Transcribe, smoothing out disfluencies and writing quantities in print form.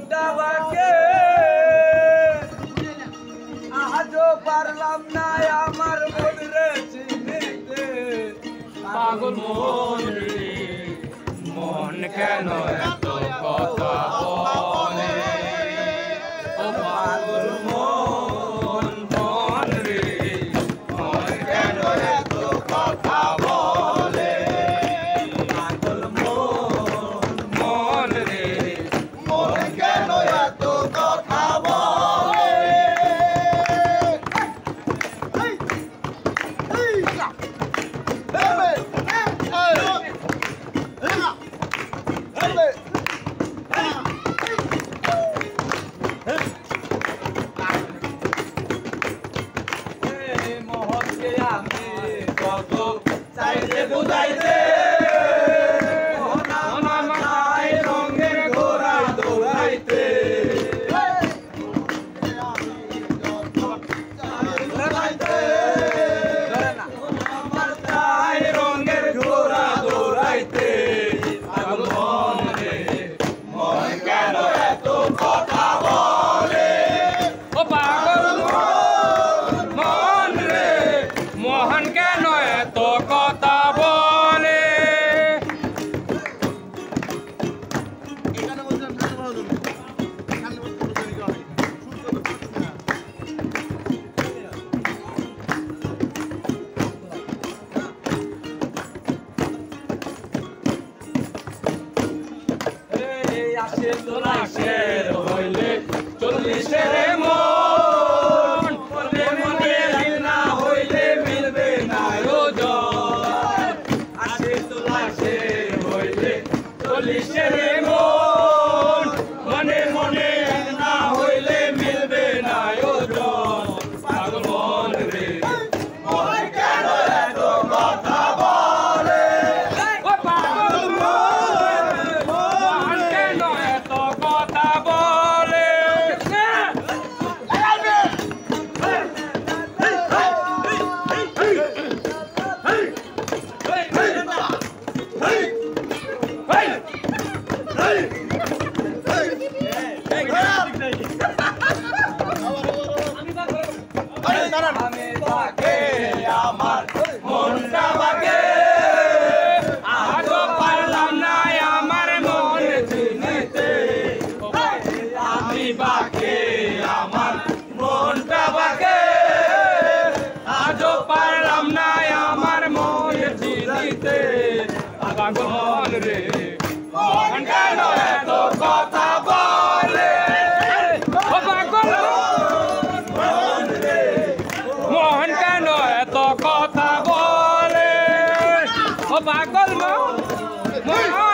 মনটা বাকে আজও পারলাম না আমার মন রে চিনিতে পাগল মন রে মন কেন এত কথা বলে ও পাগল মন মন রে মন কেন এত কথা বলে পাগল মন মন রে মন কেন এত কথা বলে মোহনকে আমি কত চাইতে বুঝাইতে মোহনামায় রঙের ঘোড়ায় দৌড়াইতে আমার চাই রঙের ঘোড়া দৌড়াইতে পাগল মন রে মন কেন এত কথা বলে ও পাগল মন রে মোহন কেন এত কথা বলে আসে তোলা শের হইলে 40 মন মনে মনে না হইলে মিলবে না ওজন আসে তোলা শের হইলে 40 মন মনে মনে না হইলে মিলবে না ওজন পাগল মন রে মন কেন এত কথা বলে ও পাগল মন কেন এত কথা বলে আমি বাকে আমার মনটা বাকে আজও পারলাম না আমার মন চিনিতে আমি বাকে আমার মনটা বাকে আজও পারলাম না আমার মন চিনিতে পাগল মন রে মন কেন এত কথা বলে ও পাগল মন রে মোহন কেন এত কথা বলে ও পাগল মন